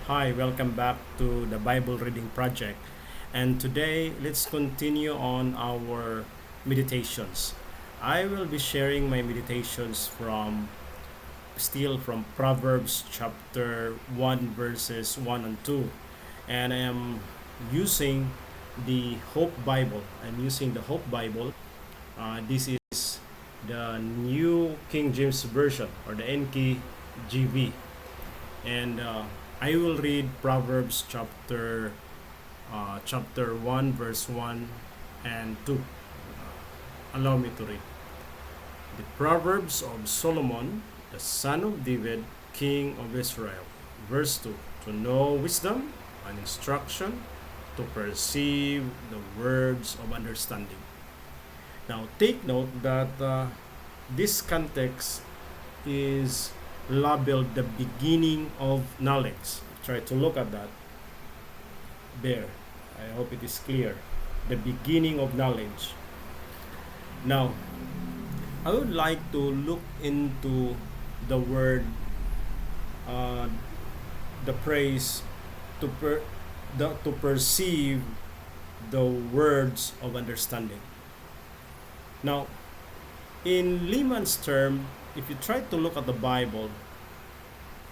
Hi, welcome back to the Bible Reading Project. And today, let's continue on our meditations. I will be sharing my meditations from Proverbs Chapter 1, verses 1 and 2. And I am using the Hope Bible. I'm using the Hope Bible. This is the New King James Version or the NKJV. And I will read Proverbs chapter 1 verse 1 and 2. Allow me to read. The Proverbs of Solomon, the son of David, king of Israel. Verse 2. To know wisdom and instruction, to perceive the words of understanding. Now take note that this context is labeled the beginning of knowledge. Try to look at that there. I hope it is clear. The beginning of knowledge. Now, I would like to look into the word, uh, the phrase to perceive the words of understanding. Now, in layman's term, if you try to look at the Bible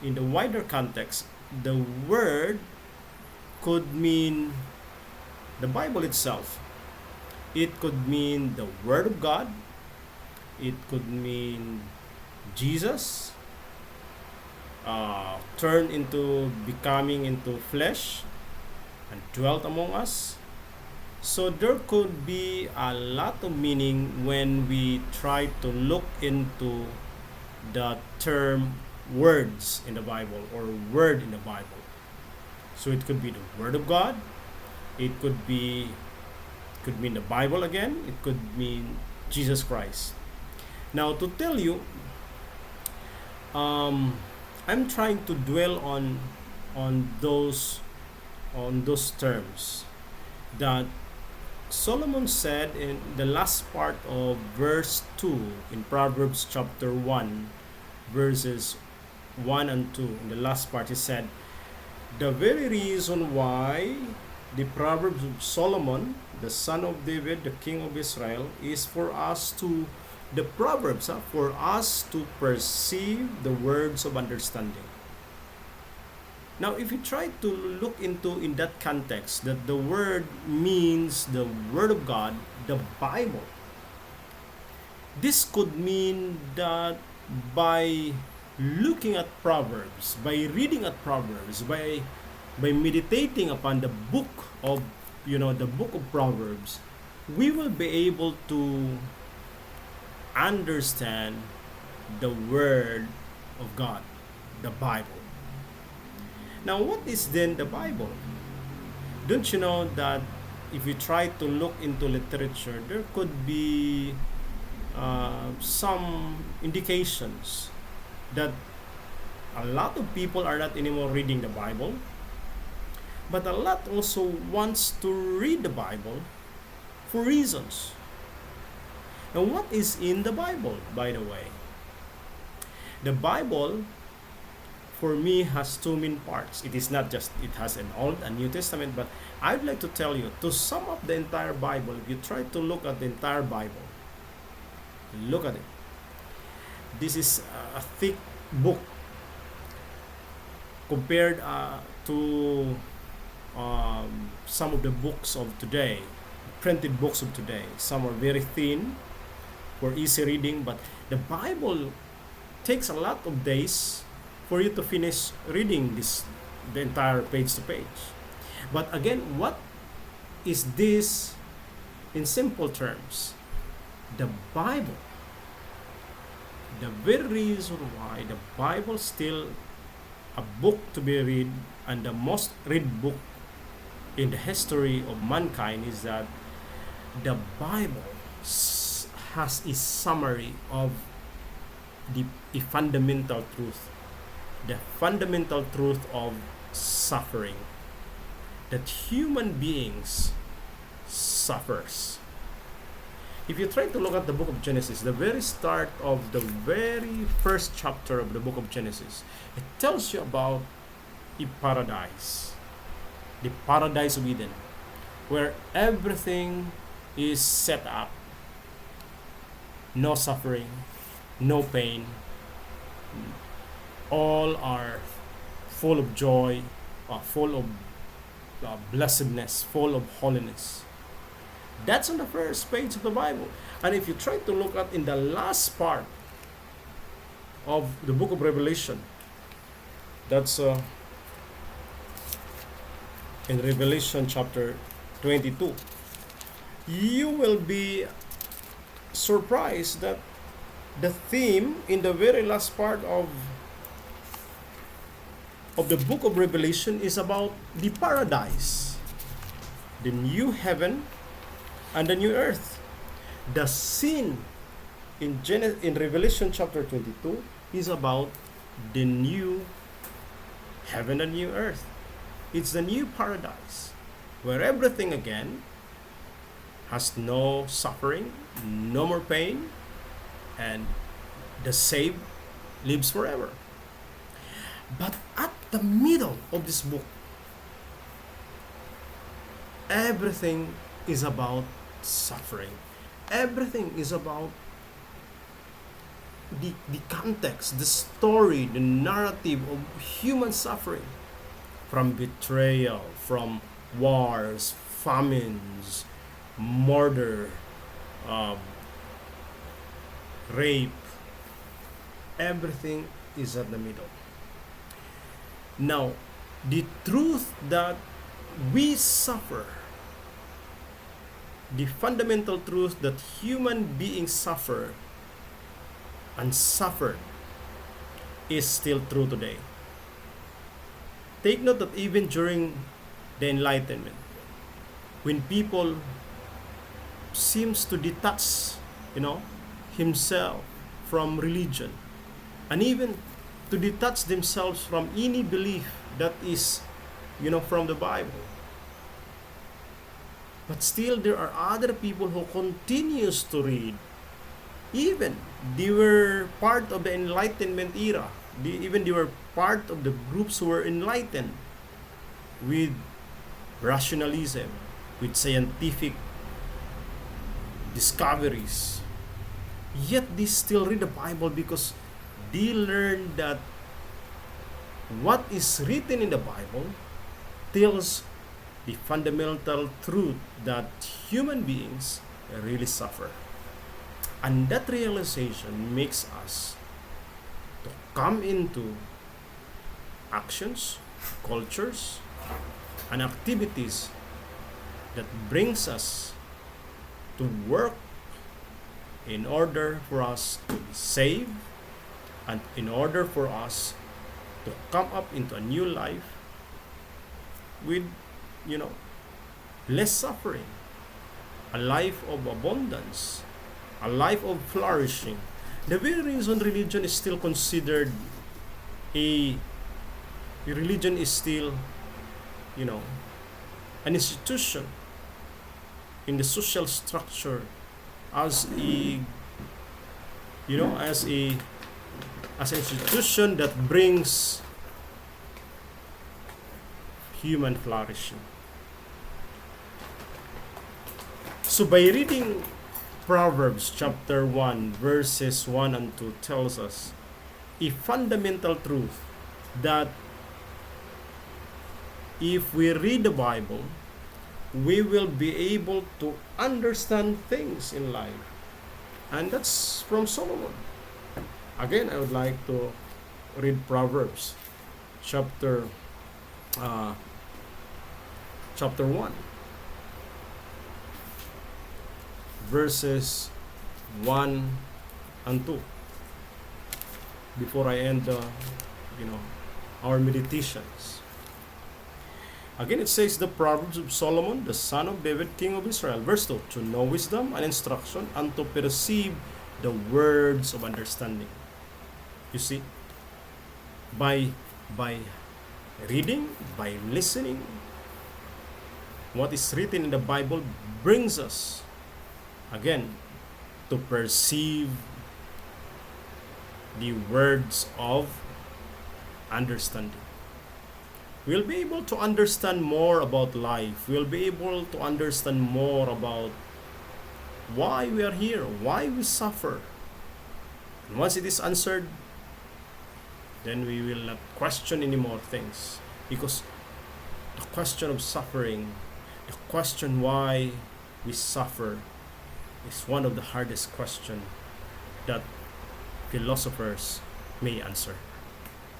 in the wider context, the word could mean the Bible itself. It could mean the Word of God. It could mean Jesus turned into becoming into flesh and dwelt among us. So there could be a lot of meaning when we try to look into the term words in the Bible or word in the Bible. So it could be the Word of God. It could mean the Bible again. It could mean Jesus Christ. Now to tell you, I'm trying to dwell on those terms that Solomon said in the last part of verse 2 in Proverbs chapter 1, verses 1 and 2. In the last part, he said, the very reason why the Proverbs of Solomon, the son of David, the king of Israel, is for us to, the Proverbs, for us to perceive the words of understanding. Now, if you try to look into in that context, that the word means the Word of God, the Bible, this could mean that by looking at Proverbs, by reading at Proverbs, by meditating upon the book of the book of Proverbs, we will be able to understand the Word of God, the Bible. Now, what is then the Bible? Don't you know that if you try to look into literature, there could be some indications that a lot of people are not anymore reading the Bible, but a lot also wants to read the Bible for reasons. And what is in the Bible, by the way? The Bible, for me, has two main parts. It is not just, it has an Old and New Testament, but I'd like to tell you, to sum up the entire Bible, if you try to look at the entire Bible, look at it. This is a thick book compared to some of the books of today, printed books of today. Some are very thin for easy reading, but the Bible takes a lot of days for you to finish reading the entire page to page. But again, what is this in simple terms? The Bible. The very reason why the Bible is still a book to be read and the most read book in the history of mankind is that the Bible has a summary of a fundamental truth. The fundamental truth of suffering. That human beings suffers. If you try to look at the book of Genesis, the very start of the very first chapter of the book of Genesis, it tells you about a paradise, the paradise of Eden, where everything is set up. No suffering, no pain. All are full of joy, full of blessedness, full of holiness. That's on the first page of the Bible. And if you try to look at in the last part of the book of Revelation, that's in Revelation chapter 22, you will be surprised that the theme in the very last part of the book of Revelation is about the paradise, the new heaven and the new earth. The scene in Revelation chapter 22 is about the new heaven and new earth. It's the new paradise where everything again has no suffering, no more pain, and the saved lives forever. But at the middle of this book, everything is about suffering. Everything is about the context, the story, the narrative of human suffering, from betrayal, from wars, famines, murder, rape. Everything is at the middle. Now, the truth that we suffer, the fundamental truth that human beings suffer and suffered, is still true today. Take note that even during the Enlightenment, when people seems to detach, himself from religion, and even to detach themselves from any belief that is, from the Bible. But still, there are other people who continues to read. Even they were part of the Enlightenment era. They were part of the groups who were enlightened with rationalism, with scientific discoveries. Yet they still read the Bible because they learned that what is written in the Bible tells the fundamental truth that human beings really suffer. And that realization makes us to come into actions, cultures, and activities that brings us to work in order for us to be saved and in order for us to come up into a new life with, less suffering, a life of abundance, a life of flourishing. The very reason religion is still considered religion is still, an institution in the social structure as an institution that brings human flourishing. So by reading Proverbs Chapter 1 verses 1 and 2 tells us a fundamental truth that if we read the Bible, we will be able to understand things in life. And that's from Solomon. Again, I would like to read Proverbs chapter 1 verses 1 and 2 before I end our meditations. Again, it says the Proverbs of Solomon, the son of David, king of Israel. Verse 2, to know wisdom and instruction, and to perceive the words of understanding. You see, by reading, by listening, what is written in the Bible brings us, again, to perceive the words of understanding. we'll be able to understand more about life. We'll be able to understand more about why we are here, why we suffer. And once it is answered, then we will not question any more things. Because the question of suffering, the question why we suffer, is one of the hardest questions that philosophers may answer.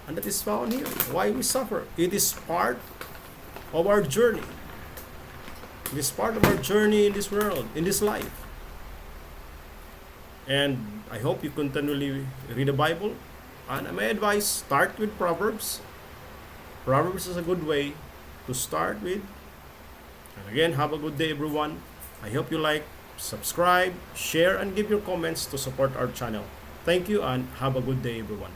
And that is found here. Why we suffer. It is part of our journey. It is part of our journey in this world, in this life. And I hope you continually read the Bible. And my advice, start with Proverbs. Proverbs is a good way to start with. And again, have a good day, everyone. I hope you like, subscribe, share, and give your comments to support our channel. Thank you and have a good day, everyone.